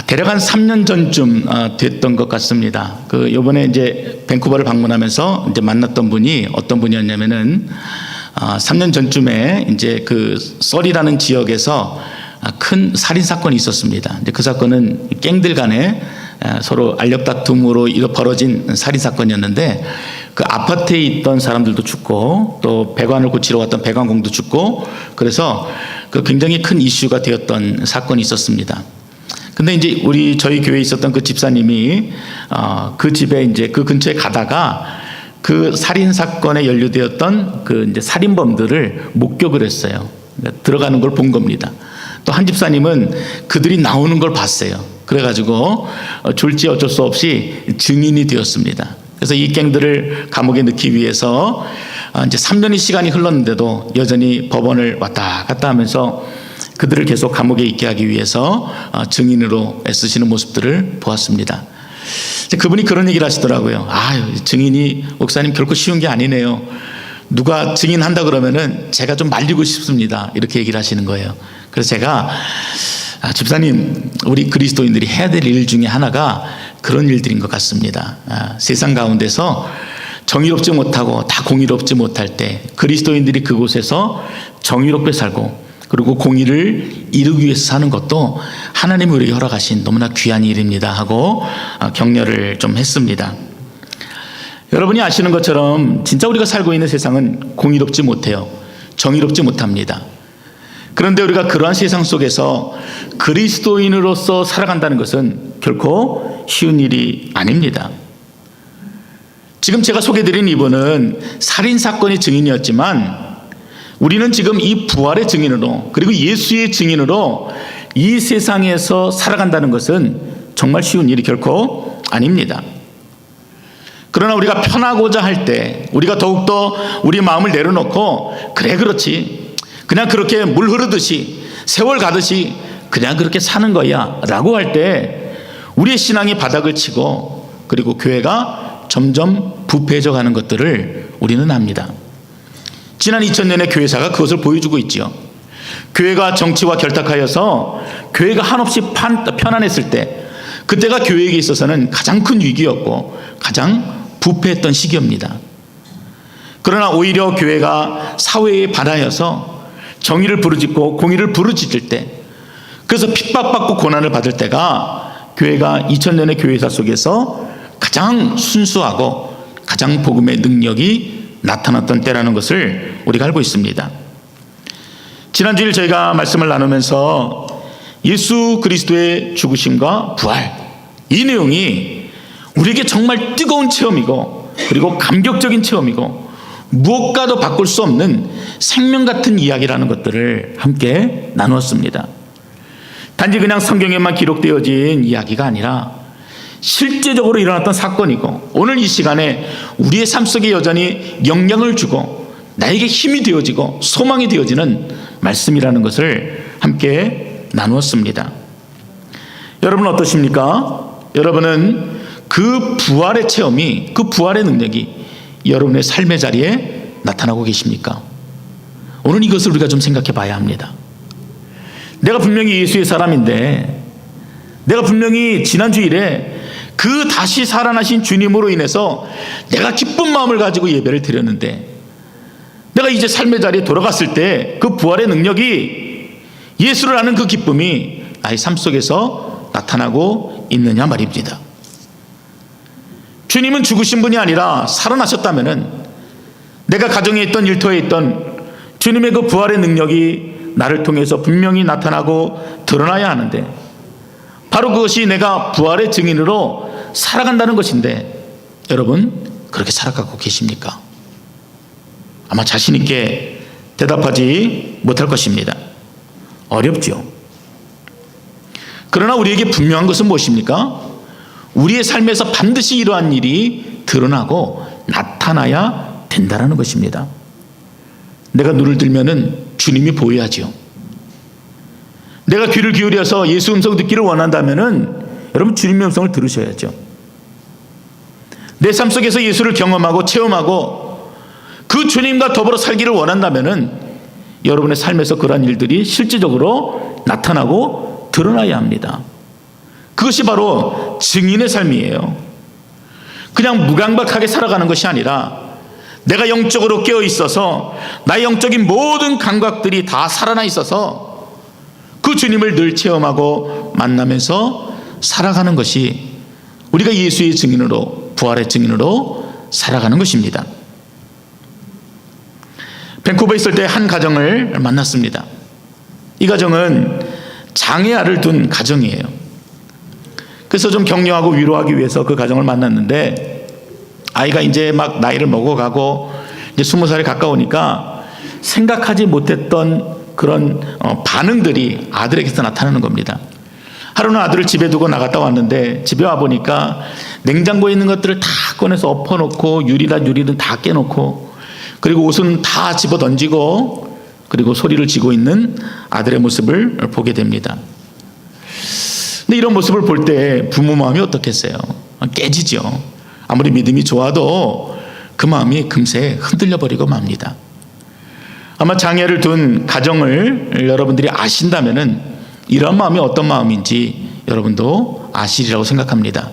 대략 한 3년 전쯤 됐던 것 같습니다. 요번에 이제 밴쿠버를 방문하면서 이제 만났던 분이 어떤 분이었냐면은 3년 전쯤에 이제 서리라는 지역에서 큰 살인 사건이 있었습니다. 이제 그 사건은 갱들 간에 서로 알력 다툼으로 벌어진 살인 사건이었는데, 그 아파트에 있던 사람들도 죽고 또 배관을 고치러 갔던 배관공도 죽고, 그래서 굉장히 큰 이슈가 되었던 사건이 있었습니다. 근데 이제 저희 교회에 있었던 그 집사님이 그 집에 이제 그 근처에 가다가 그 살인 사건에 연루되었던 이제 살인범들을 목격을 했어요. 그러니까 들어가는 걸 본 겁니다. 또 한 집사님은 그들이 나오는 걸 봤어요. 그래가지고 졸지 어쩔 수 없이 증인이 되었습니다. 그래서 이 갱들을 감옥에 넣기 위해서 이제 3년의 시간이 흘렀는데도 여전히 법원을 왔다 갔다 하면서 그들을 계속 감옥에 있게 하기 위해서 증인으로 애쓰시는 모습들을 보았습니다. 그분이 그런 얘기를 하시더라고요. 증인이 목사님 결코 쉬운 게 아니네요. 누가 증인한다 그러면은 제가 좀 말리고 싶습니다. 이렇게 얘기를 하시는 거예요. 그래서 제가 집사님, 우리 그리스도인들이 해야 될 일 중에 하나가 그런 일들인 것 같습니다. 세상 가운데서 정의롭지 못하고 다 공의롭지 못할 때 그리스도인들이 그곳에서 정의롭게 살고 그리고 공의를 이루기 위해서 사는 것도 하나님이 우리에게 허락하신 너무나 귀한 일입니다 하고 격려를 좀 했습니다. 여러분이 아시는 것처럼 진짜 우리가 살고 있는 세상은 공의롭지 못해요. 정의롭지 못합니다. 그런데 우리가 그러한 세상 속에서 그리스도인으로서 살아간다는 것은 결코 쉬운 일이 아닙니다. 지금 제가 소개드린 이분은 살인사건의 증인이었지만 우리는 지금 이 부활의 증인으로 그리고 예수의 증인으로 이 세상에서 살아간다는 것은 정말 쉬운 일이 결코 아닙니다. 그러나 우리가 편하고자 할 때 우리가 더욱더 우리 마음을 내려놓고 그래 그렇지 그냥 그렇게 물 흐르듯이 세월 가듯이 그냥 그렇게 사는 거야 라고 할 때 우리의 신앙이 바닥을 치고 그리고 교회가 점점 부패해져 가는 것들을 우리는 압니다. 지난 2000년의 교회사가 그것을 보여주고 있지요. 교회가 정치와 결탁하여서 교회가 한없이 편안했을 때 그때가 교회에게 있어서는 가장 큰 위기였고 가장 부패했던 시기입니다. 그러나 오히려 교회가 사회에 반하여서 정의를 부르짖고 공의를 부르짖을 때, 그래서 핍박받고 고난을 받을 때가 교회가 2000년의 교회사 속에서 가장 순수하고 가장 복음의 능력이 나타났던 때라는 것을 우리가 알고 있습니다. 지난주일 저희가 말씀을 나누면서 예수 그리스도의 죽으심과 부활, 이 내용이 우리에게 정말 뜨거운 체험이고 그리고 감격적인 체험이고 무엇과도 바꿀 수 없는 생명 같은 이야기라는 것들을 함께 나누었습니다. 단지 그냥 성경에만 기록되어진 이야기가 아니라 실제적으로 일어났던 사건이고 오늘 이 시간에 우리의 삶 속에 여전히 영향을 주고 나에게 힘이 되어지고 소망이 되어지는 말씀이라는 것을 함께 나누었습니다. 여러분 어떠십니까? 여러분은 그 부활의 체험이, 그 부활의 능력이 여러분의 삶의 자리에 나타나고 계십니까? 오늘 이것을 우리가 좀 생각해 봐야 합니다. 내가 분명히 예수의 사람인데, 내가 분명히 지난주일에 그 다시 살아나신 주님으로 인해서 내가 기쁜 마음을 가지고 예배를 드렸는데, 내가 이제 삶의 자리에 돌아갔을 때 그 부활의 능력이, 예수를 아는 그 기쁨이 나의 삶 속에서 나타나고 있느냐 말입니다. 주님은 죽으신 분이 아니라 살아나셨다면은 내가 가정에 있던 일터에 있던 주님의 그 부활의 능력이 나를 통해서 분명히 나타나고 드러나야 하는데, 바로 그것이 내가 부활의 증인으로 살아간다는 것인데, 여러분 그렇게 살아가고 계십니까? 아마 자신 있게 대답하지 못할 것입니다. 어렵죠. 그러나 우리에게 분명한 것은 무엇입니까? 우리의 삶에서 반드시 이러한 일이 드러나고 나타나야 된다는 것입니다. 내가 눈을 들면은 주님이 보여야지요. 내가 귀를 기울여서 예수 음성 듣기를 원한다면은 여러분 주님의 음성을 들으셔야죠. 내 삶 속에서 예수를 경험하고 체험하고 그 주님과 더불어 살기를 원한다면은 여러분의 삶에서 그러한 일들이 실질적으로 나타나고 드러나야 합니다. 그것이 바로 증인의 삶이에요. 그냥 무감각하게 살아가는 것이 아니라 내가 영적으로 깨어 있어서 나의 영적인 모든 감각들이 다 살아나 있어서 그 주님을 늘 체험하고 만나면서 살아가는 것이 우리가 예수의 증인으로, 부활의 증인으로 살아가는 것입니다. 밴쿠버에 있을 때 한 가정을 만났습니다. 이 가정은 장애아를 둔 가정이에요. 그래서 좀 격려하고 위로하기 위해서 그 가정을 만났는데, 아이가 이제 막 나이를 먹어가고 이제 20살에 가까우니까 생각하지 못했던 그런 반응들이 아들에게서 나타나는 겁니다. 하루는 아들을 집에 두고 나갔다 왔는데 집에 와보니까 냉장고에 있는 것들을 다 꺼내서 엎어놓고 유리든 다 깨놓고, 그리고 옷은 다 집어 던지고, 그리고 소리를 지고 있는 아들의 모습을 보게 됩니다. 근데 이런 모습을 볼 때 부모 마음이 어떻겠어요? 깨지죠. 아무리 믿음이 좋아도 그 마음이 금세 흔들려 버리고 맙니다. 아마 장애를 둔 가정을 여러분들이 아신다면은 이런 마음이 어떤 마음인지 여러분도 아시리라고 생각합니다.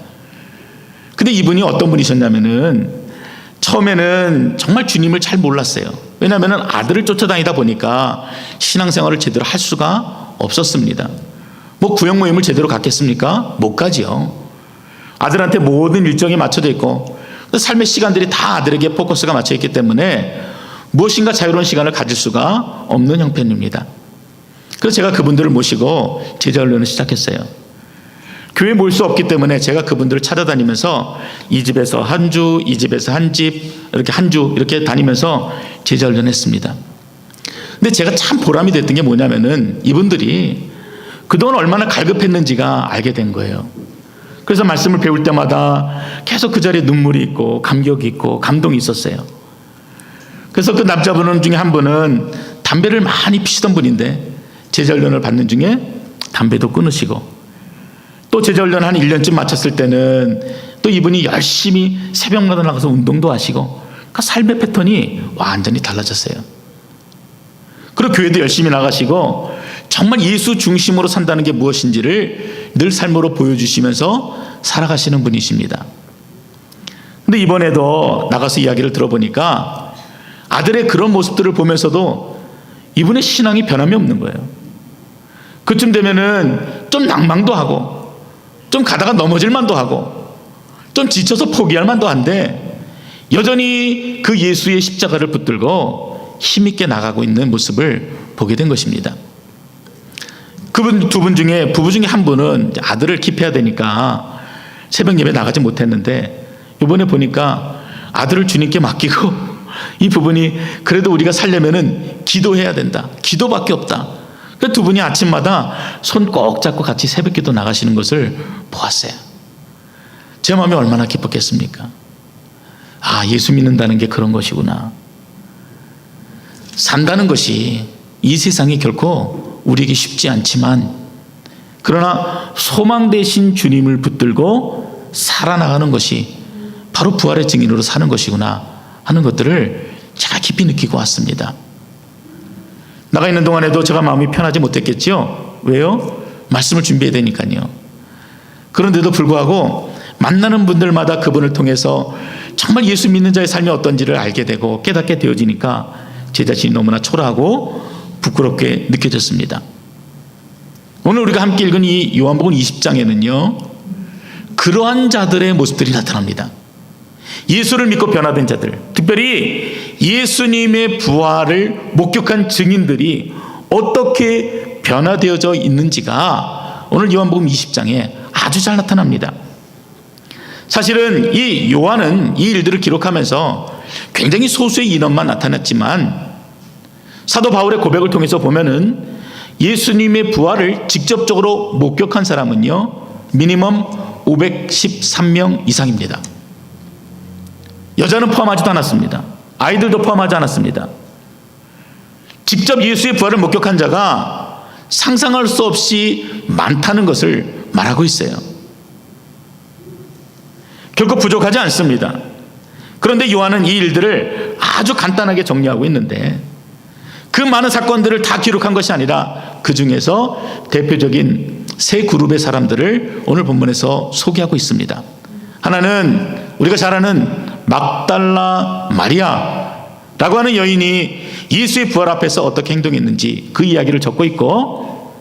근데 이분이 어떤 분이셨냐면은 처음에는 정말 주님을 잘 몰랐어요. 왜냐하면 아들을 쫓아다니다 보니까 신앙생활을 제대로 할 수가 없었습니다. 뭐 구역 모임을 제대로 갔겠습니까? 못 가지요. 아들한테 모든 일정이 맞춰져 있고 삶의 시간들이 다 아들에게 포커스가 맞춰 있기 때문에 무엇인가 자유로운 시간을 가질 수가 없는 형편입니다. 그래서 제가 그분들을 모시고 제자훈련을 시작했어요. 교회에 모일 수 없기 때문에 제가 그분들을 찾아다니면서 이 집에서 한 주, 이 집에서 한 집, 이렇게 한 주 이렇게 다니면서 제자훈련을 했습니다. 근데 제가 참 보람이 됐던 게 뭐냐면은 이분들이 그동안 얼마나 갈급했는지가 알게 된 거예요. 그래서 말씀을 배울 때마다 계속 그 자리에 눈물이 있고 감격이 있고 감동이 있었어요. 그래서 그 남자분 중에 한 분은 담배를 많이 피시던 분인데 제자훈련을 받는 중에 담배도 끊으시고, 또 제자훈련 한 1년쯤 마쳤을 때는 또 이분이 열심히 새벽마다 나가서 운동도 하시고, 그러니까 삶의 패턴이 완전히 달라졌어요. 그리고 교회도 열심히 나가시고 정말 예수 중심으로 산다는 게 무엇인지를 늘 삶으로 보여주시면서 살아가시는 분이십니다. 근데 이번에도 나가서 이야기를 들어보니까 아들의 그런 모습들을 보면서도 이분의 신앙이 변함이 없는 거예요. 그쯤 되면은 좀 낭망도 하고 좀 가다가 넘어질 만도 하고 좀 지쳐서 포기할 만도 한데 여전히 그 예수의 십자가를 붙들고 힘있게 나가고 있는 모습을 보게 된 것입니다. 그분 두 분 중에 부부 중에 한 분은 아들을 킵해야 되니까 새벽 예배 나가지 못했는데 이번에 보니까 아들을 주님께 맡기고 이 부분이 그래도 우리가 살려면은 기도해야 된다. 기도밖에 없다. 그래서 두 분이 아침마다 손 꼭 잡고 같이 새벽기도 나가시는 것을 보았어요. 제 마음이 얼마나 기뻤겠습니까? 아, 예수 믿는다는 게 그런 것이구나. 산다는 것이 이 세상이 결코 우리에게 쉽지 않지만 그러나 소망 되신 주님을 붙들고 살아나가는 것이 바로 부활의 증인으로 사는 것이구나 하는 것들을 제가 깊이 느끼고 왔습니다. 나가 있는 동안에도 제가 마음이 편하지 못했겠죠. 왜요? 말씀을 준비해야 되니까요. 그런데도 불구하고 만나는 분들마다 그분을 통해서 정말 예수 믿는 자의 삶이 어떤지를 알게 되고 깨닫게 되어지니까 제 자신이 너무나 초라하고 부끄럽게 느껴졌습니다. 오늘 우리가 함께 읽은 이 요한복음 20장에는요 그러한 자들의 모습들이 나타납니다. 예수를 믿고 변화된 자들, 특별히 예수님의 부활을 목격한 증인들이 어떻게 변화되어져 있는지가 오늘 요한복음 20장에 아주 잘 나타납니다. 사실은 이 요한은 이 일들을 기록하면서 굉장히 소수의 인원만 나타났지만 사도 바울의 고백을 통해서 보면은 예수님의 부활을 직접적으로 목격한 사람은요 미니멈 513명 이상입니다. 여자는 포함하지도 않았습니다. 아이들도 포함하지 않았습니다. 직접 예수의 부활을 목격한 자가 상상할 수 없이 많다는 것을 말하고 있어요. 결코 부족하지 않습니다. 그런데 요한은 이 일들을 아주 간단하게 정리하고 있는데 그 많은 사건들을 다 기록한 것이 아니라 그 중에서 대표적인 세 그룹의 사람들을 오늘 본문에서 소개하고 있습니다. 하나는 우리가 잘 아는 막달라 마리아라고 하는 여인이 예수의 부활 앞에서 어떻게 행동했는지 그 이야기를 적고 있고,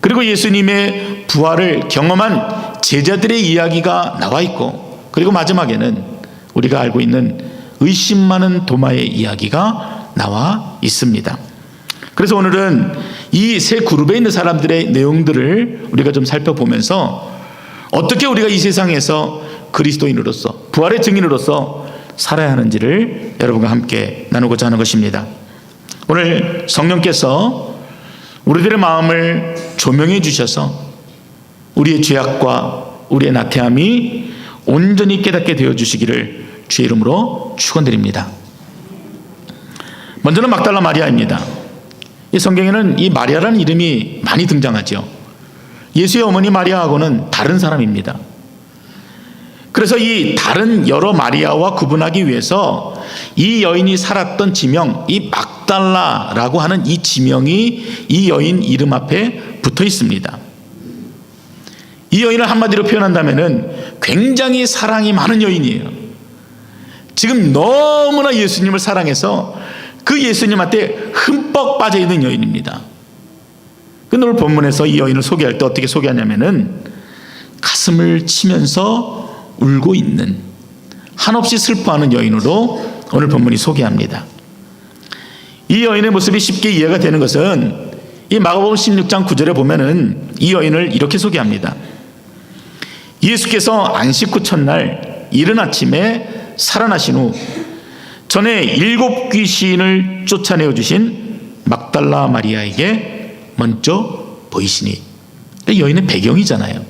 그리고 예수님의 부활을 경험한 제자들의 이야기가 나와 있고, 그리고 마지막에는 우리가 알고 있는 의심 많은 도마의 이야기가 나와 있습니다. 그래서 오늘은 이 세 그룹에 있는 사람들의 내용들을 우리가 좀 살펴보면서 어떻게 우리가 이 세상에서 그리스도인으로서 부활의 증인으로서 살아야 하는지를 여러분과 함께 나누고자 하는 것입니다. 오늘 성령께서 우리들의 마음을 조명해 주셔서 우리의 죄악과 우리의 나태함이 온전히 깨닫게 되어 주시기를 주의 이름으로 축원드립니다. 먼저는 막달라 마리아입니다. 이 성경에는 이 마리아라는 이름이 많이 등장하죠. 예수의 어머니 마리아하고는 다른 사람입니다. 그래서 이 다른 여러 마리아와 구분하기 위해서 이 여인이 살았던 지명, 이 막달라라고 하는 이 지명이 이 여인 이름 앞에 붙어 있습니다. 이 여인을 한마디로 표현한다면 굉장히 사랑이 많은 여인이에요. 지금 너무나 예수님을 사랑해서 그 예수님한테 흠뻑 빠져 있는 여인입니다. 근데 오늘 본문에서 이 여인을 소개할 때 어떻게 소개하냐면은 가슴을 치면서 울고 있는, 한없이 슬퍼하는 여인으로 오늘 본문이 소개합니다. 이 여인의 모습이 쉽게 이해가 되는 것은 이 마가복음 16장 9절에 보면은 이 여인을 이렇게 소개합니다. 예수께서 안식 후 첫날 이른 아침에 살아나신 후 전에 7 귀신을 쫓아내어 주신 막달라 마리아에게 먼저 보이시니, 여인의 배경이잖아요.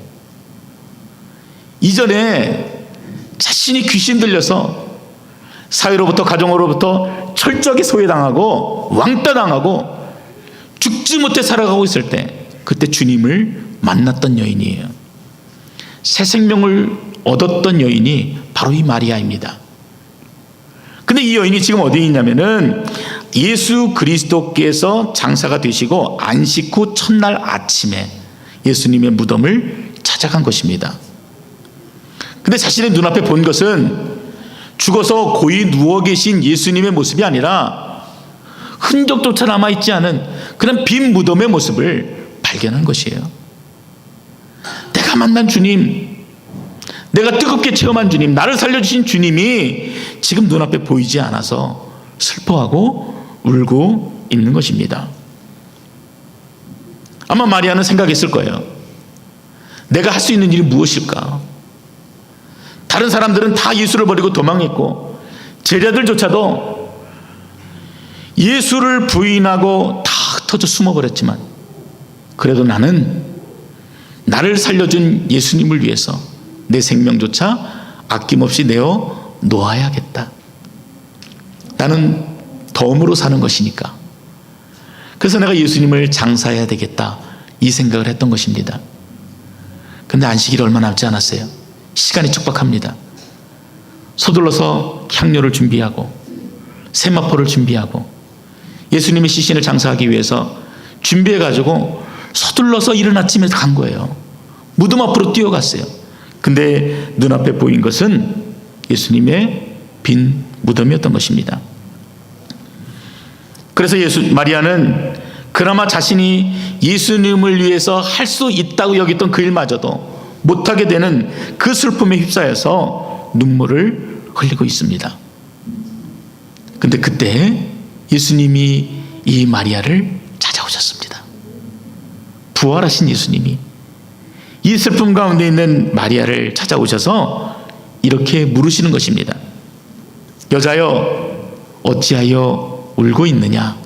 이전에 자신이 귀신 들려서 사회로부터 가정으로부터 철저하게 소외당하고 왕따당하고 죽지 못해 살아가고 있을 때 그때 주님을 만났던 여인이에요. 새 생명을 얻었던 여인이 바로 이 마리아입니다. 근데 이 여인이 지금 어디에 있냐면은 예수 그리스도께서 장사가 되시고 안식 후 첫날 아침에 예수님의 무덤을 찾아간 것입니다. 근데 자신의 눈앞에 본 것은 죽어서 고이 누워 계신 예수님의 모습이 아니라 흔적조차 남아있지 않은 그런 빈 무덤의 모습을 발견한 것이에요. 내가 만난 주님, 내가 뜨겁게 체험한 주님, 나를 살려주신 주님이 지금 눈앞에 보이지 않아서 슬퍼하고 울고 있는 것입니다. 아마 마리아는 생각했을 거예요. 내가 할 수 있는 일이 무엇일까? 다른 사람들은 다 예수를 버리고 도망했고 제자들조차도 예수를 부인하고 다 흩어져 숨어버렸지만 그래도 나는 나를 살려준 예수님을 위해서 내 생명조차 아낌없이 내어 놓아야겠다. 나는 덤으로 사는 것이니까. 그래서 내가 예수님을 장사해야 되겠다, 이 생각을 했던 것입니다. 근데 안식일이 얼마 남지 않았어요. 시간이 촉박합니다. 서둘러서 향료를 준비하고 세마포를 준비하고 예수님의 시신을 장사하기 위해서 준비해가지고 서둘러서 이른 아침에 간 거예요. 무덤 앞으로 뛰어갔어요. 근데 눈앞에 보인 것은 예수님의 빈 무덤이었던 것입니다. 그래서 마리아는 그나마 자신이 예수님을 위해서 할 수 있다고 여겼던 그 일마저도 못하게 되는 그 슬픔에 휩싸여서 눈물을 흘리고 있습니다. 근데 그때 예수님이 이 마리아를 찾아오셨습니다. 부활하신 예수님이 이 슬픔 가운데 있는 마리아를 찾아오셔서 이렇게 물으시는 것입니다. 여자여, 어찌하여 울고 있느냐?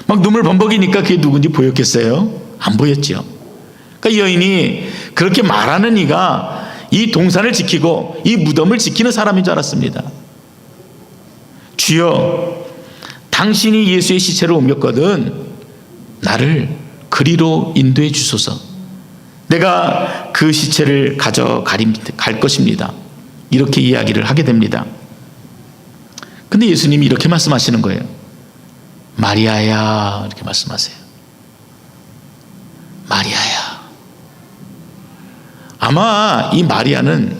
막 눈물 범벅이니까 그게 누군지 보였겠어요? 안 보였죠. 그러니까 이 여인이 그렇게 말하는 이가 이 동산을 지키고 이 무덤을 지키는 사람인 줄 알았습니다. 주여, 당신이 예수의 시체를 옮겼거든 나를 그리로 인도해 주소서. 내가 그 시체를 가져갈 것입니다. 이렇게 이야기를 하게 됩니다. 근데 예수님이 이렇게 말씀하시는 거예요. 마리아야, 이렇게 말씀하세요. 마리아야. 아마 이 마리아는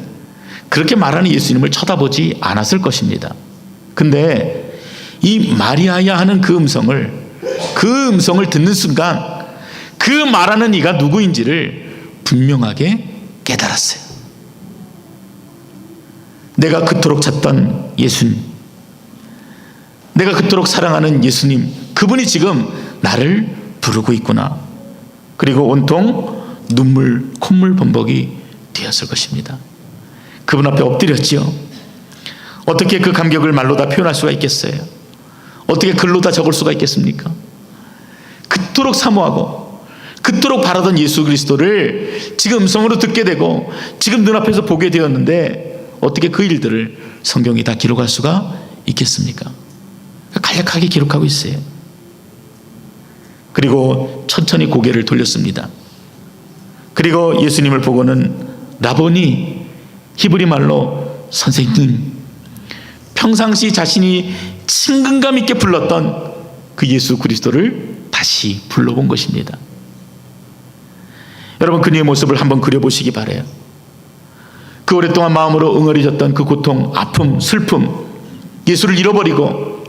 그렇게 말하는 예수님을 쳐다보지 않았을 것입니다. 근데 이 마리아야 하는 그 음성을 듣는 순간 그 말하는 이가 누구인지를 분명하게 깨달았어요. 내가 그토록 찾던 예수님, 내가 그토록 사랑하는 예수님, 그분이 지금 나를 부르고 있구나. 그리고 온통 눈물, 콧물 범벅이 되었을 것입니다. 그분 앞에 엎드렸지요. 어떻게 그 감격을 말로 다 표현할 수가 있겠어요? 어떻게 글로 다 적을 수가 있겠습니까? 그토록 사모하고 그토록 바라던 예수 그리스도를 지금 음성으로 듣게 되고 지금 눈앞에서 보게 되었는데 어떻게 그 일들을 성경이 다 기록할 수가 있겠습니까? 간략하게 기록하고 있어요. 그리고 천천히 고개를 돌렸습니다. 그리고 예수님을 보고는 라보니, 히브리 말로 선생님, 평상시 자신이 친근감 있게 불렀던 그 예수 그리스도를 다시 불러본 것입니다. 여러분, 그녀의 모습을 한번 그려보시기 바라요. 그 오랫동안 마음으로 응어리졌던 그 고통, 아픔, 슬픔, 예수를 잃어버리고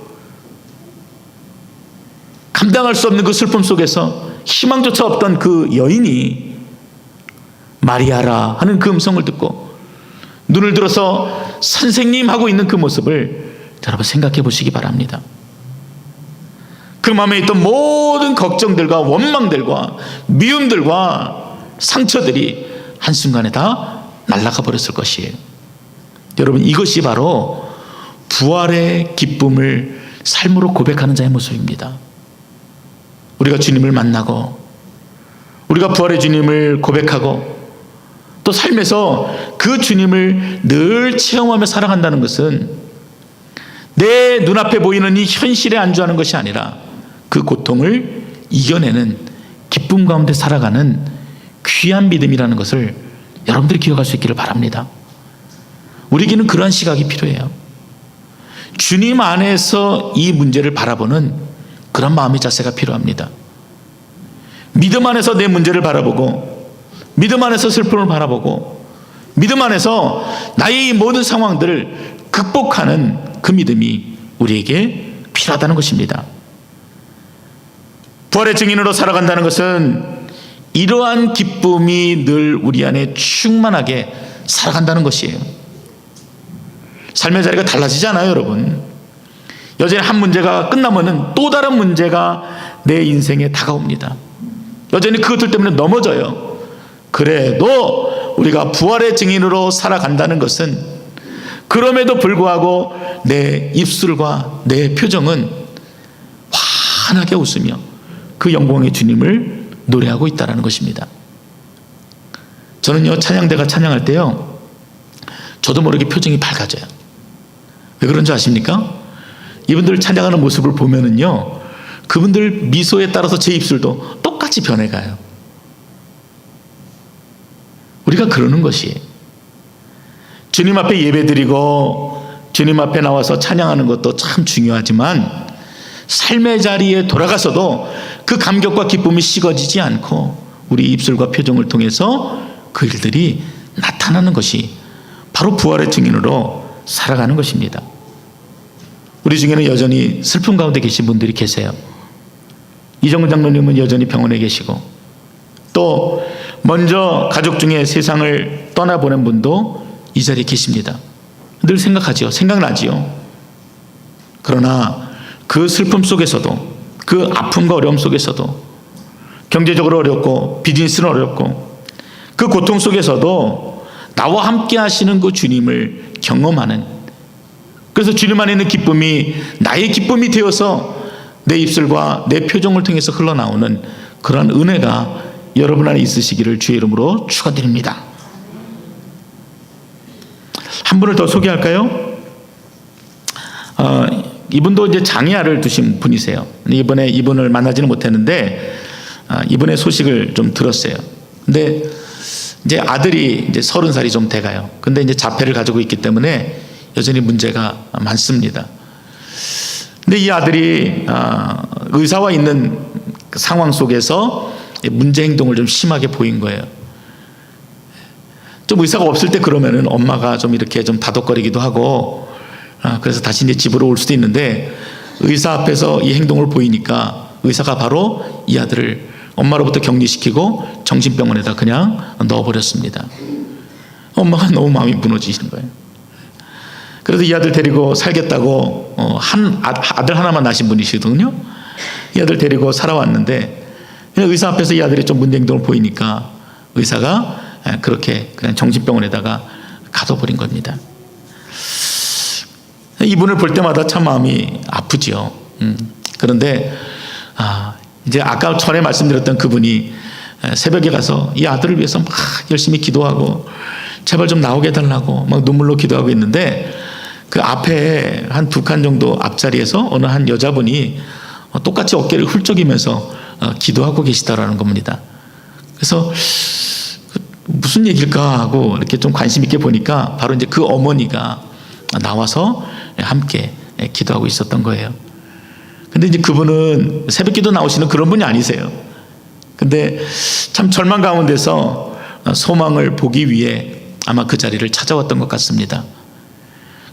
감당할 수 없는 그 슬픔 속에서 희망조차 없던 그 여인이 마리아라 하는 그 음성을 듣고 눈을 들어서 선생님 하고 있는 그 모습을 여러분 생각해 보시기 바랍니다. 그 마음에 있던 모든 걱정들과 원망들과 미움들과 상처들이 한순간에 다 날아가 버렸을 것이에요. 여러분, 이것이 바로 부활의 기쁨을 삶으로 고백하는 자의 모습입니다. 우리가 주님을 만나고 우리가 부활의 주님을 고백하고 또 삶에서 그 주님을 늘 체험하며 살아간다는 것은 내 눈앞에 보이는 이 현실에 안주하는 것이 아니라 그 고통을 이겨내는 기쁨 가운데 살아가는 귀한 믿음이라는 것을 여러분들이 기억할 수 있기를 바랍니다. 우리에게는 그러한 시각이 필요해요. 주님 안에서 이 문제를 바라보는 그런 마음의 자세가 필요합니다. 믿음 안에서 내 문제를 바라보고 믿음 안에서 슬픔을 바라보고 믿음 안에서 나의 이 모든 상황들을 극복하는 그 믿음이 우리에게 필요하다는 것입니다. 부활의 증인으로 살아간다는 것은 이러한 기쁨이 늘 우리 안에 충만하게 살아간다는 것이에요. 삶의 자리가 달라지지 않아요, 여러분. 여전히 한 문제가 끝나면은 또 다른 문제가 내 인생에 다가옵니다. 여전히 그것들 때문에 넘어져요. 그래도 우리가 부활의 증인으로 살아간다는 것은 그럼에도 불구하고 내 입술과 내 표정은 환하게 웃으며 그 영광의 주님을 노래하고 있다는 것입니다. 저는요, 찬양대가 찬양할 때요, 저도 모르게 표정이 밝아져요. 왜 그런 줄 아십니까? 이분들 찬양하는 모습을 보면은요, 그분들 미소에 따라서 제 입술도 똑같이 변해가요. 우리가 그러는 것이에요. 주님 앞에 예배드리고 주님 앞에 나와서 찬양하는 것도 참 중요하지만 삶의 자리에 돌아가서도 그 감격과 기쁨이 식어지지 않고 우리 입술과 표정을 통해서 그 일들이 나타나는 것이 바로 부활의 증인으로 살아가는 것입니다. 우리 중에는 여전히 슬픔 가운데 계신 분들이 계세요. 이정근 장로님은 여전히 병원에 계시고 또 먼저 가족 중에 세상을 떠나보낸 분도 이 자리에 계십니다. 늘 생각하지요. 생각나지요. 그러나 그 슬픔 속에서도 그 아픔과 어려움 속에서도 경제적으로 어렵고 비즈니스는 어렵고 그 고통 속에서도 나와 함께 하시는 그 주님을 경험하는, 그래서 주님 안에 있는 기쁨이 나의 기쁨이 되어서 내 입술과 내 표정을 통해서 흘러나오는 그런 은혜가 여러분 안에 있으시기를 주의 이름으로 축원드립니다. 한 분을 더 소개할까요? 이분도 이제 장애아를 두신 분이세요. 이번에 이분을 만나지는 못했는데 이번에 소식을 좀 들었어요. 근데 이제 아들이 이제 30살이 좀 돼가요. 근데 이제 자폐를 가지고 있기 때문에 여전히 문제가 많습니다. 근데 이 아들이 의사와 있는 상황 속에서 문제 행동을 좀 심하게 보인 거예요. 좀 의사가 없을 때 그러면은 엄마가 좀 이렇게 좀 다독거리기도 하고, 그래서 다시 이제 집으로 올 수도 있는데, 의사 앞에서 이 행동을 보이니까 의사가 바로 이 아들을 엄마로부터 격리시키고 정신병원에다 그냥 넣어버렸습니다. 엄마가 너무 마음이 무너지시는 거예요. 그래서 이 아들 데리고 살겠다고 아들 하나만 낳으신 분이시거든요. 이 아들 데리고 살아왔는데 그냥 의사 앞에서 이 아들이 좀 문제 행동을 보이니까 의사가 그렇게 그냥 정신병원에다가 가둬버린 겁니다. 이분을 볼 때마다 참 마음이 아프지요. 그런데 이제 아까 전에 말씀드렸던 그분이 새벽에 가서 이 아들을 위해서 막 열심히 기도하고 제발 좀 나오게 해달라고 막 눈물로 기도하고 있는데, 그 앞에 한 2칸 정도 앞자리에서 어느 한 여자분이 똑같이 어깨를 훌쩍이면서 기도하고 계시다라는 겁니다. 그래서 무슨 얘기일까 하고 이렇게 좀 관심 있게 보니까 바로 이제 그 어머니가 나와서 함께 기도하고 있었던 거예요. 근데 이제 그분은 새벽 기도 나오시는 그런 분이 아니세요. 근데 참 절망 가운데서 소망을 보기 위해 아마 그 자리를 찾아왔던 것 같습니다.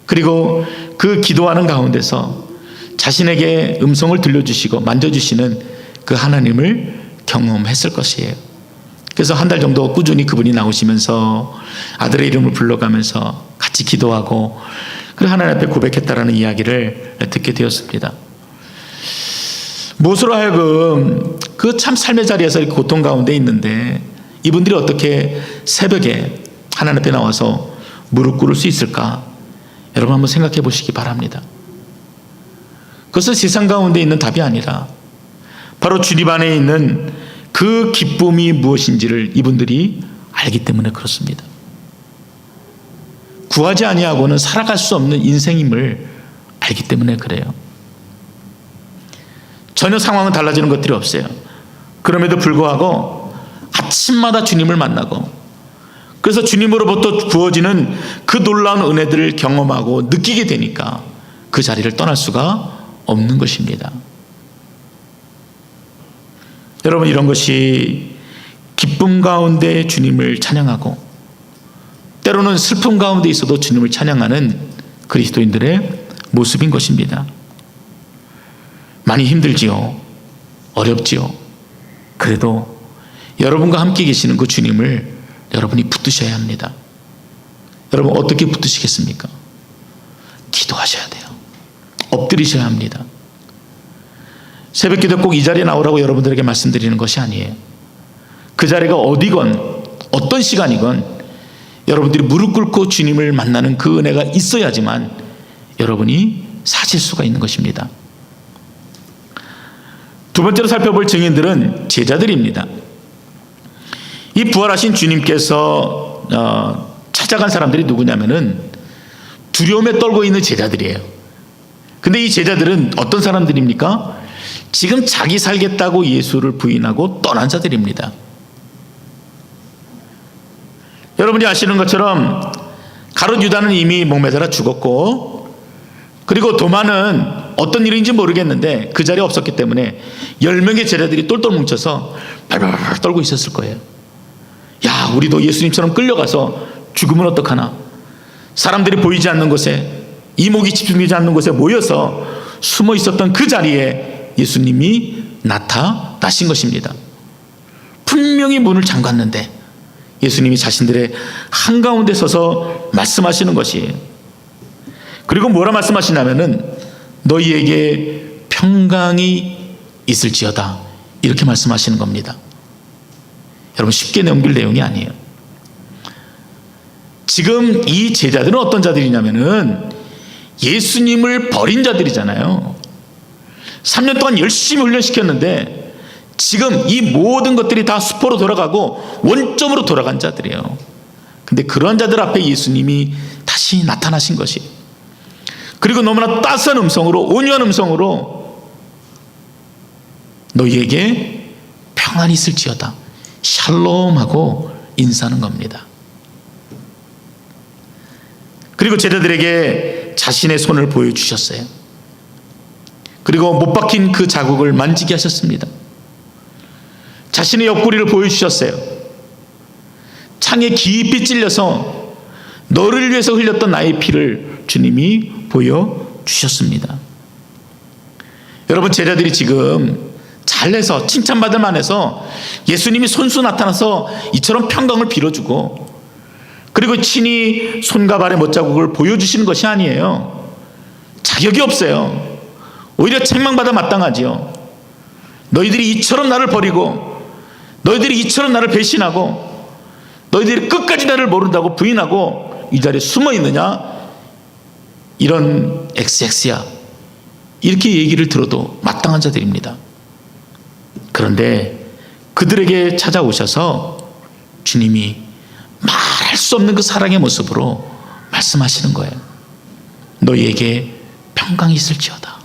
그리고 그 기도하는 가운데서 자신에게 음성을 들려주시고 만져주시는 그 하나님을 경험했을 것이에요. 그래서 한 달 정도 꾸준히 그분이 나오시면서 아들의 이름을 불러가면서 같이 기도하고 그리고 하나님 앞에 고백했다라는 이야기를 듣게 되었습니다. 무엇으로 하여금 그 참 삶의 자리에서 이렇게 고통 가운데 있는데 이분들이 어떻게 새벽에 하나님 앞에 나와서 무릎 꿇을 수 있을까? 여러분 한번 생각해 보시기 바랍니다. 그것은 세상 가운데 있는 답이 아니라 바로 주님 안에 있는 그 기쁨이 무엇인지를 이분들이 알기 때문에 그렇습니다. 구하지 아니하고는 살아갈 수 없는 인생임을 알기 때문에 그래요. 전혀 상황은 달라지는 것들이 없어요. 그럼에도 불구하고 아침마다 주님을 만나고 그래서 주님으로부터 부어지는 그 놀라운 은혜들을 경험하고 느끼게 되니까 그 자리를 떠날 수가 없는 것입니다. 여러분, 이런 것이 기쁨 가운데 주님을 찬양하고 때로는 슬픔 가운데 있어도 주님을 찬양하는 그리스도인들의 모습인 것입니다. 많이 힘들지요. 어렵지요. 그래도 여러분과 함께 계시는 그 주님을 여러분이 붙드셔야 합니다. 여러분 어떻게 붙드시겠습니까? 기도하셔야 돼요. 엎드리셔야 합니다. 새벽 기도 꼭 이 자리에 나오라고 여러분들에게 말씀드리는 것이 아니에요. 그 자리가 어디건 어떤 시간이건 여러분들이 무릎 꿇고 주님을 만나는 그 은혜가 있어야지만 여러분이 사실 수가 있는 것입니다. 두 번째로 살펴볼 증인들은 제자들입니다. 이 부활하신 주님께서 찾아간 사람들이 누구냐면은 두려움에 떨고 있는 제자들이에요. 근데 이 제자들은 어떤 사람들입니까? 지금 자기 살겠다고 예수를 부인하고 떠난 자들입니다. 여러분이 아시는 것처럼 가룟 유다는 이미 목매달아 죽었고, 그리고 도마는 어떤 일인지 모르겠는데 그 자리에 없었기 때문에 10명의 제자들이 똘똘 뭉쳐서 발발발 떨고 있었을 거예요. 야, 우리도 예수님처럼 끌려가서 죽으면 어떡하나? 사람들이 보이지 않는 곳에, 이목이 집중되지 않는 곳에 모여서 숨어 있었던 그 자리에 예수님이 나타나신 것입니다. 분명히 문을 잠갔는데 예수님이 자신들의 한가운데 서서 말씀하시는 것이에요. 그리고 뭐라 말씀하시냐면은 너희에게 평강이 있을지어다, 이렇게 말씀하시는 겁니다. 여러분 쉽게 넘길 내용이 아니에요. 지금 이 제자들은 어떤 자들이냐면은 예수님을 버린 자들이잖아요. 3년 동안 열심히 훈련시켰는데 지금 이 모든 것들이 다 수포로 돌아가고 원점으로 돌아간 자들이에요. 근데 그런 자들 앞에 예수님이 다시 나타나신 것이, 그리고 너무나 따스한 음성으로, 온유한 음성으로 너희에게 평안이 있을지어다, 샬롬하고 인사하는 겁니다. 그리고 제자들에게 자신의 손을 보여주셨어요. 그리고 못 박힌 그 자국을 만지게 하셨습니다. 자신의 옆구리를 보여주셨어요. 창에 깊이 찔려서 너를 위해서 흘렸던 나의 피를 주님이 보여주셨습니다. 여러분, 제자들이 지금 잘해서 칭찬받을 만해서 예수님이 손수 나타나서 이처럼 평강을 빌어주고, 그리고 친히 손과 발의 못자국을 보여주시는 것이 아니에요. 자격이 없어요. 오히려 책망받아 마땅하지요. 너희들이 이처럼 나를 버리고, 너희들이 이처럼 나를 배신하고, 너희들이 끝까지 나를 모른다고 부인하고 이 자리에 숨어 있느냐, 이런 XX야, 이렇게 얘기를 들어도 마땅한 자들입니다. 그런데 그들에게 찾아오셔서 주님이 말할 수 없는 그 사랑의 모습으로 말씀하시는 거예요. 너희에게 평강이 있을지어다.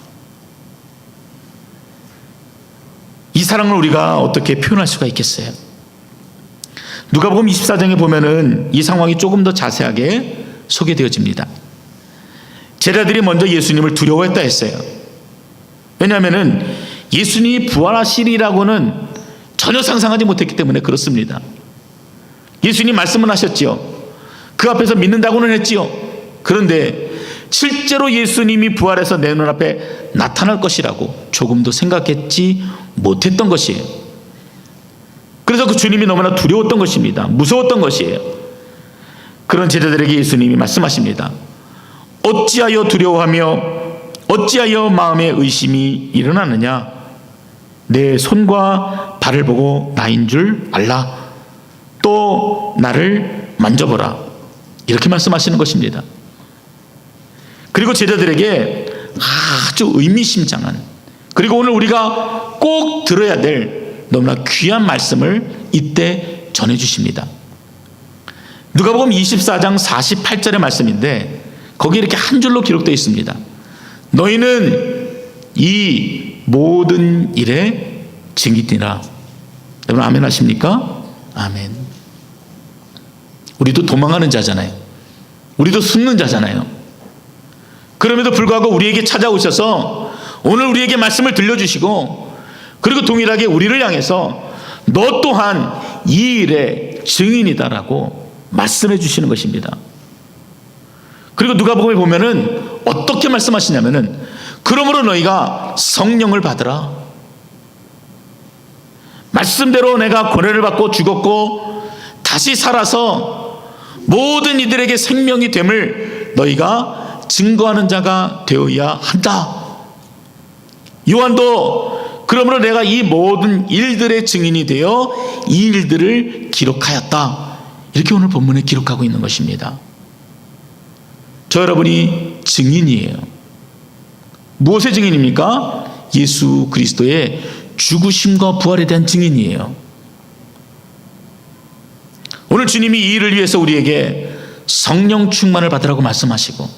이 사랑을 우리가 어떻게 표현할 수가 있겠어요? 누가복음 24장에 보면은 이 상황이 조금 더 자세하게 소개되어집니다. 제자들이 먼저 예수님을 두려워했다 했어요. 왜냐하면은 예수님이 부활하시리라고는 전혀 상상하지 못했기 때문에 그렇습니다. 예수님 말씀은 하셨지요. 그 앞에서 믿는다고는 했지요. 그런데 실제로 예수님이 부활해서 내 눈앞에 나타날 것이라고 조금도 생각했지 못했던 것이에요. 그래서 그 주님이 너무나 두려웠던 것입니다. 무서웠던 것이에요. 그런 제자들에게 예수님이 말씀하십니다. 어찌하여 두려워하며 어찌하여 마음에 의심이 일어나느냐? 내 손과 발을 보고 나인 줄 알라. 또 나를 만져보라. 이렇게 말씀하시는 것입니다. 그리고 제자들에게 아주 의미심장한, 그리고 오늘 우리가 꼭 들어야 될 너무나 귀한 말씀을 이때 전해주십니다. 누가복음 24장 48절의 말씀인데 거기 이렇게 한 줄로 기록되어 있습니다. 너희는 이 모든 일에 증인이라. 여러분 아멘 하십니까? 아멘. 우리도 도망하는 자잖아요. 우리도 숨는 자잖아요. 그럼에도 불구하고 우리에게 찾아오셔서 오늘 우리에게 말씀을 들려주시고, 그리고 동일하게 우리를 향해서 너 또한 이 일의 증인이다라고 말씀해 주시는 것입니다. 그리고 누가복음에 보면은 어떻게 말씀하시냐면은 그러므로 너희가 성령을 받으라. 말씀대로 내가 권한을 받고 죽었고 다시 살아서 모든 이들에게 생명이 됨을 너희가 증거하는 자가 되어야 한다. 요한도 그러므로 내가 이 모든 일들의 증인이 되어 이 일들을 기록하였다. 이렇게 오늘 본문에 기록하고 있는 것입니다. 저 여러분이 증인이에요. 무엇의 증인입니까? 예수 그리스도의 죽으심과 부활에 대한 증인이에요. 오늘 주님이 이 일을 위해서 우리에게 성령 충만을 받으라고 말씀하시고,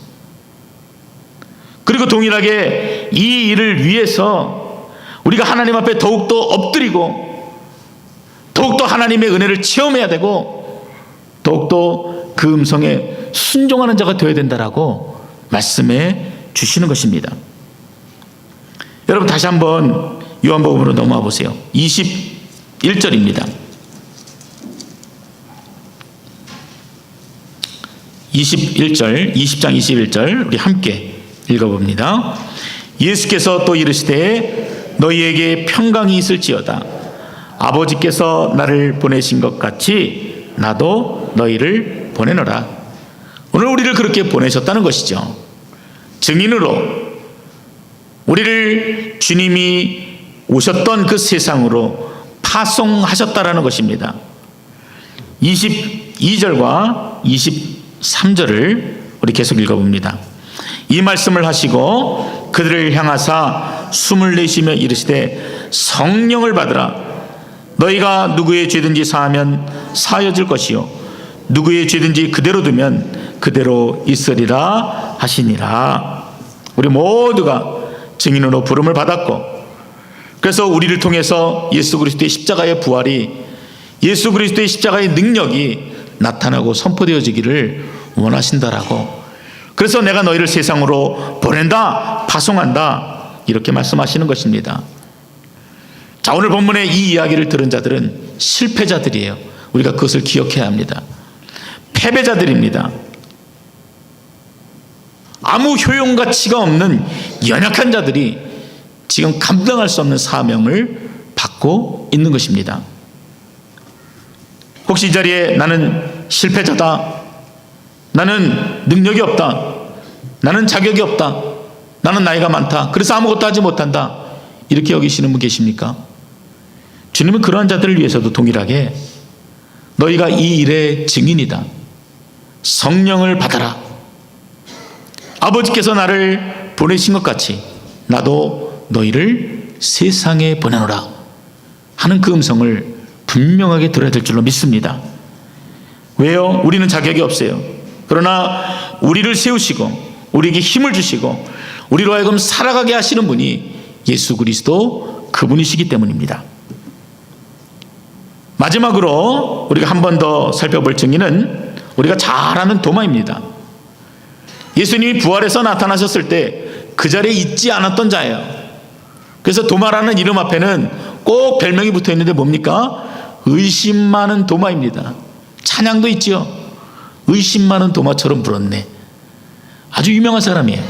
그리고 동일하게 이 일을 위해서 우리가 하나님 앞에 더욱더 엎드리고 더욱더 하나님의 은혜를 체험해야 되고 더욱더 그 음성에 순종하는 자가 되어야 된다라고 말씀해 주시는 것입니다. 여러분 다시 한번 요한복음으로 넘어와 보세요. 21절입니다. 21절, 20장 21절 우리 함께 읽어봅니다. 예수께서 또 이르시되 너희에게 평강이 있을지어다. 아버지께서 나를 보내신 것 같이 나도 너희를 보내노라. 오늘 우리를 그렇게 보내셨다는 것이죠. 증인으로 우리를 주님이 오셨던 그 세상으로 파송하셨다라는 것입니다. 22절과 23절을 우리 계속 읽어봅니다. 이 말씀을 하시고 그들을 향하사 숨을 내쉬며 이르시되 성령을 받으라. 너희가 누구의 죄든지 사하면 사여질 것이요 누구의 죄든지 그대로 두면 그대로 있으리라 하시니라. 우리 모두가 증인으로 부름을 받았고, 그래서 우리를 통해서 예수 그리스도의 십자가의 부활이, 예수 그리스도의 십자가의 능력이 나타나고 선포되어지기를 원하신다라고, 그래서 내가 너희를 세상으로 보낸다, 파송한다, 이렇게 말씀하시는 것입니다. 자, 오늘 본문의 이 이야기를 들은 자들은 실패자들이에요. 우리가 그것을 기억해야 합니다. 패배자들입니다. 아무 효용가치가 없는 연약한 자들이 지금 감당할 수 없는 사명을 받고 있는 것입니다. 혹시 이 자리에 나는 실패자다, 나는 능력이 없다, 나는 자격이 없다, 나는 나이가 많다, 그래서 아무것도 하지 못한다, 이렇게 여기시는 분 계십니까? 주님은 그러한 자들을 위해서도 동일하게 너희가 이 일의 증인이다, 성령을 받아라, 아버지께서 나를 보내신 것 같이 나도 너희를 세상에 보내노라 하는 그 음성을 분명하게 들어야 될 줄로 믿습니다. 왜요? 우리는 자격이 없어요. 그러나 우리를 세우시고 우리에게 힘을 주시고 우리로 하여금 살아가게 하시는 분이 예수 그리스도 그분이시기 때문입니다. 마지막으로 우리가 한 번 더 살펴볼 증인은 우리가 잘 아는 도마입니다. 예수님이 부활해서 나타나셨을 때 그 자리에 있지 않았던 자예요. 그래서 도마라는 이름 앞에는 꼭 별명이 붙어 있는데 뭡니까? 의심 많은 도마입니다. 찬양도 있지요. 의심 많은 도마처럼 불었네. 아주 유명한 사람이에요.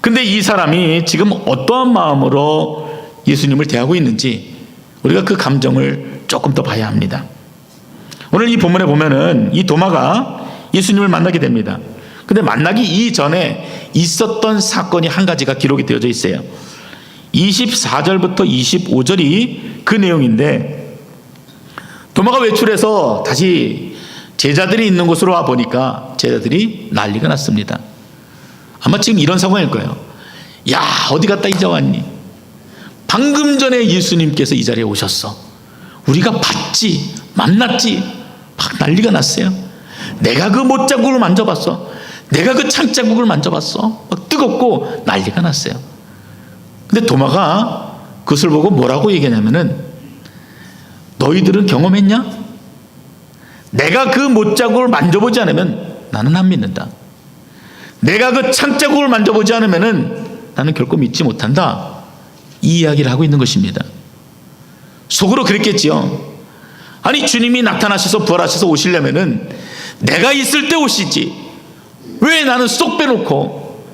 근데 이 사람이 지금 어떠한 마음으로 예수님을 대하고 있는지 우리가 그 감정을 조금 더 봐야 합니다. 오늘 이 본문에 보면은 이 도마가 예수님을 만나게 됩니다. 근데 만나기 이전에 있었던 사건이 한 가지가 기록이 되어져 있어요. 24절부터 25절이 그 내용인데, 도마가 외출해서 다시 제자들이 있는 곳으로 와 보니까 제자들이 난리가 났습니다. 아마 지금 이런 상황일 거예요. 야, 어디 갔다 이제 왔니? 방금 전에 예수님께서 이 자리에 오셨어. 우리가 봤지, 만났지. 막 난리가 났어요. 내가 그 못자국을 만져봤어. 내가 그 창자국을 만져봤어. 막 뜨겁고 난리가 났어요. 근데 도마가 그것을 보고 뭐라고 얘기하냐면은, 너희들은 경험했냐? 내가 그 못자국을 만져보지 않으면 나는 안 믿는다. 내가 그 창자국을 만져보지 않으면은 나는 결코 믿지 못한다. 이 이야기를 하고 있는 것입니다. 속으로 그랬겠지요. 아니, 주님이 나타나셔서 부활하셔서 오시려면은 내가 있을 때 오시지, 왜 나는 쏙 빼놓고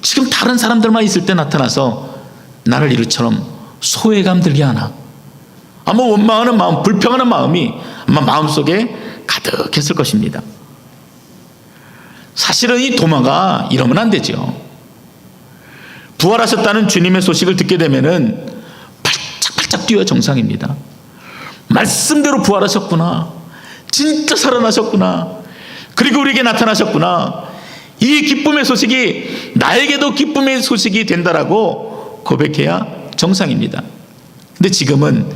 지금 다른 사람들만 있을 때 나타나서 나를 이처럼 소외감 들게 하나? 아마 원망하는 마음, 불평하는 마음이 아마 마음속에 가득했을 것입니다. 사실은 이 도마가 이러면 안 되죠. 부활하셨다는 주님의 소식을 듣게 되면은 발짝발짝 뛰어야 정상입니다. 말씀대로 부활하셨구나, 진짜 살아나셨구나, 그리고 우리에게 나타나셨구나, 이 기쁨의 소식이 나에게도 기쁨의 소식이 된다라고 고백해야 정상입니다. 근데 지금은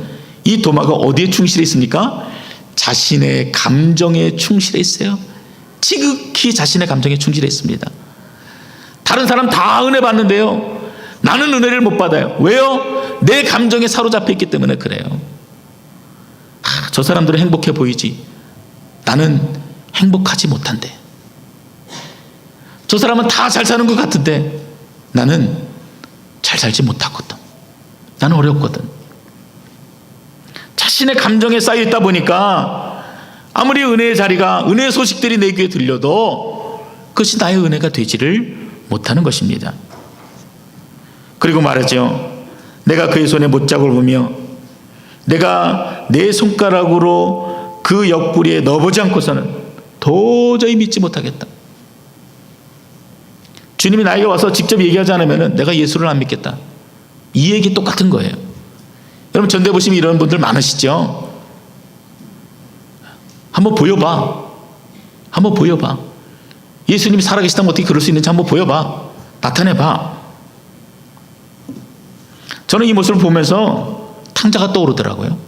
이 도마가 어디에 충실해 있습니까? 자신의 감정에 충실해 있어요. 지극히 자신의 감정에 충실해 있습니다. 다른 사람 다 은혜 받는데요, 나는 은혜를 못 받아요. 왜요? 내 감정에 사로잡혀 있기 때문에 그래요. 저 사람들은 행복해 보이지, 나는 행복하지 못한데. 저 사람은 다 잘 사는 것 같은데 나는 잘 살지 못하거든. 나는 어렵거든. 자신의 감정에 쌓여 있다 보니까 아무리 은혜의 자리가, 은혜의 소식들이 내 귀에 들려도 그것이 나의 은혜가 되지를 못하는 것입니다. 그리고 말하죠. 내가 그의 손에 못자국을 보며 내가 내 손가락으로 그 옆구리에 넣어보지 않고서는 도저히 믿지 못하겠다. 주님이 나에게 와서 직접 얘기하지 않으면 내가 예수를 안 믿겠다. 이 얘기 똑같은 거예요. 여러분, 전대 보시면 이런 분들 많으시죠? 한번 보여봐. 한번 보여봐. 예수님이 살아계시다면 어떻게 그럴 수 있는지 한번 보여봐. 나타내봐. 저는 이 모습을 보면서 탕자가 떠오르더라고요.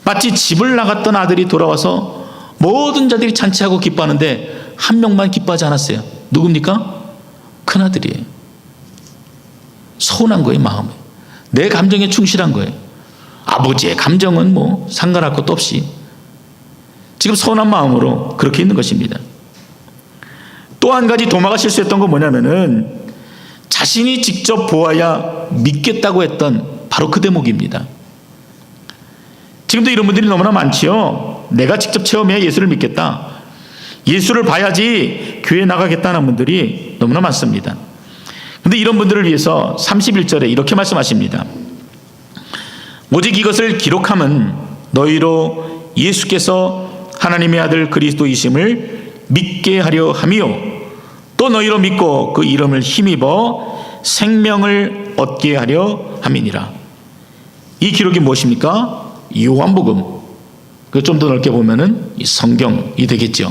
마치 집을 나갔던 아들이 돌아와서 모든 자들이 잔치하고 기뻐하는데 한 명만 기뻐하지 않았어요. 누굽니까? 큰아들이에요. 서운한 거예요, 마음에. 내 감정에 충실한 거예요. 아버지의 감정은 뭐 상관할 것도 없이 지금 서운한 마음으로 그렇게 있는 것입니다. 또 한 가지 도마가 실수했던 건 뭐냐면은 자신이 직접 보아야 믿겠다고 했던 바로 그 대목입니다. 지금도 이런 분들이 너무나 많지요. 내가 직접 체험해야 예수를 믿겠다, 예수를 봐야지 교회 나가겠다는 분들이 너무나 많습니다. 그런데 이런 분들을 위해서 31절에 이렇게 말씀하십니다. 오직 이것을 기록함은 너희로 예수께서 하나님의 아들 그리스도이심을 믿게 하려 함이요 또 너희로 믿고 그 이름을 힘입어 생명을 얻게 하려 함이니라. 이 기록이 무엇입니까? 요한복음. 좀 더 넓게 보면은 이 성경이 되겠죠.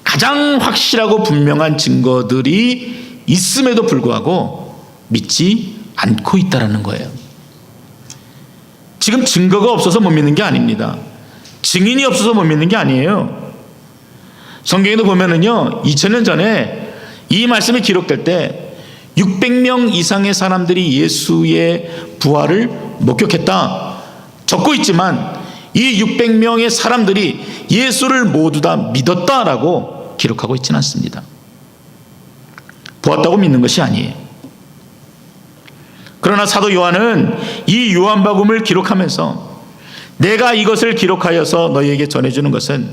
가장 확실하고 분명한 증거들이 있음에도 불구하고 믿지 않고 있다라는 거예요. 지금 증거가 없어서 못 믿는 게 아닙니다. 증인이 없어서 못 믿는 게 아니에요. 성경에도 보면은요, 2000년 전에 이 말씀이 기록될 때 600명 이상의 사람들이 예수의 부활을 목격했다 적고 있지만 이 600명의 사람들이 예수를 모두 다 믿었다라고 기록하고 있지는 않습니다. 보았다고 믿는 것이 아니에요. 그러나 사도 요한은 이 요한복음을 기록하면서 내가 이것을 기록하여서 너희에게 전해주는 것은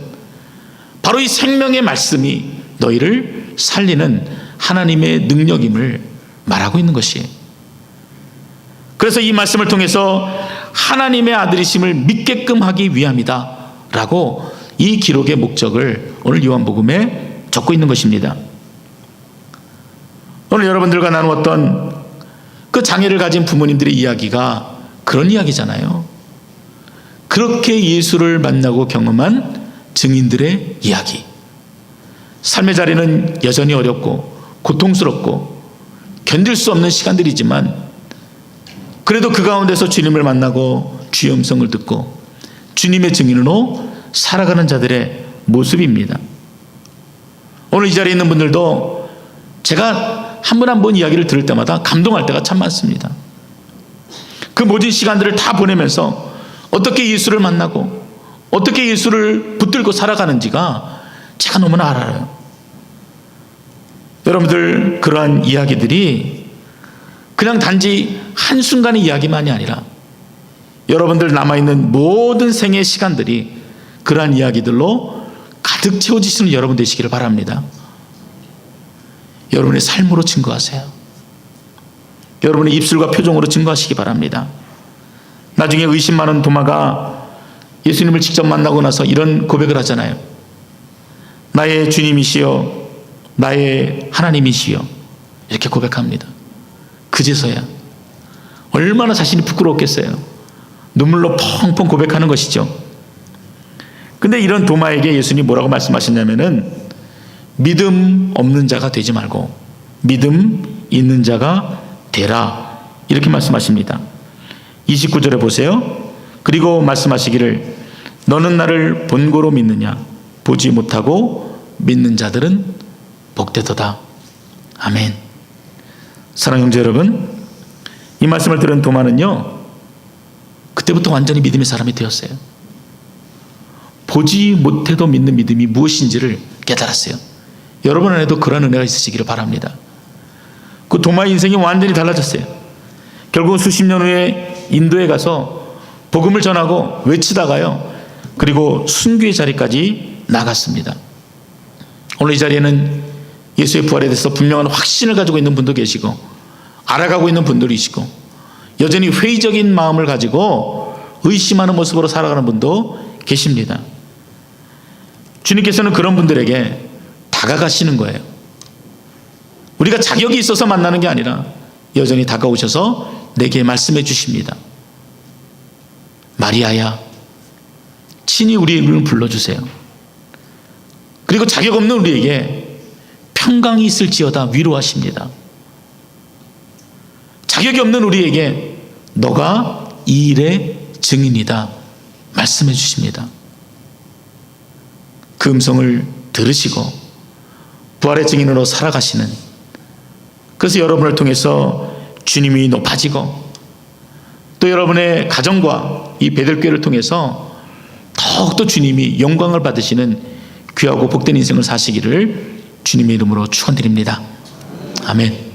바로 이 생명의 말씀이 너희를 살리는 하나님의 능력임을 말하고 있는 것이에요. 그래서 이 말씀을 통해서 하나님의 아들이심을 믿게끔 하기 위함이다 라고 이 기록의 목적을 오늘 요한복음에 적고 있는 것입니다. 오늘 여러분들과 나누었던 그 장애를 가진 부모님들의 이야기가 그런 이야기잖아요. 그렇게 예수를 만나고 경험한 증인들의 이야기. 삶의 자리는 여전히 어렵고 고통스럽고 견딜 수 없는 시간들이지만 그래도 그 가운데서 주님을 만나고 주의 음성을 듣고 주님의 증인으로 살아가는 자들의 모습입니다. 오늘 이 자리에 있는 분들도 제가 한 분 한 분 이야기를 들을 때마다 감동할 때가 참 많습니다. 그 모든 시간들을 다 보내면서 어떻게 예수를 만나고 어떻게 예수를 붙들고 살아가는지가 제가 너무나 알아요. 여러분들 그러한 이야기들이 그냥 단지 한순간의 이야기만이 아니라 여러분들 남아있는 모든 생의 시간들이 그러한 이야기들로 가득 채워지시는 여러분 되시기를 바랍니다. 여러분의 삶으로 증거하세요. 여러분의 입술과 표정으로 증거하시기 바랍니다. 나중에 의심 많은 도마가 예수님을 직접 만나고 나서 이런 고백을 하잖아요. 나의 주님이시여 나의 하나님이시여 이렇게 고백합니다. 그제서야 얼마나 자신이 부끄러웠겠어요. 눈물로 펑펑 고백하는 것이죠. 근데 이런 도마에게 예수님이 뭐라고 말씀하셨냐면은 믿음 없는 자가 되지 말고 믿음 있는 자가 되라 이렇게 말씀하십니다. 29절에 보세요. 그리고 말씀하시기를 너는 나를 본고로 믿느냐 보지 못하고 믿는 자들은 복되도다. 아멘. 사랑하는 형제 여러분, 이 말씀을 들은 도마는요 그때부터 완전히 믿음의 사람이 되었어요. 보지 못해도 믿는 믿음이 무엇인지를 깨달았어요. 여러분 안에도 그런 은혜가 있으시기를 바랍니다. 그 도마의 인생이 완전히 달라졌어요. 결국 수십 년 후에 인도에 가서 복음을 전하고 외치다가요 그리고 순교의 자리까지 나갔습니다. 오늘 이 자리에는 예수의 부활에 대해서 분명한 확신을 가지고 있는 분도 계시고 알아가고 있는 분들이시고 여전히 회의적인 마음을 가지고 의심하는 모습으로 살아가는 분도 계십니다. 주님께서는 그런 분들에게 다가가시는 거예요. 우리가 자격이 있어서 만나는 게 아니라 여전히 다가오셔서 내게 말씀해 주십니다. 마리아야 친히 우리의 이름을 불러주세요. 그리고 자격 없는 우리에게 평강이 있을지어다 위로하십니다. 자격이 없는 우리에게 너가 이 일의 증인이다 말씀해 주십니다. 그 음성을 들으시고 부활의 증인으로 살아가시는, 그래서 여러분을 통해서 주님이 높아지고 또 여러분의 가정과 이 베들교회를 통해서 더욱더 주님이 영광을 받으시는 귀하고 복된 인생을 사시기를 주님의 이름으로 축원드립니다. 아멘.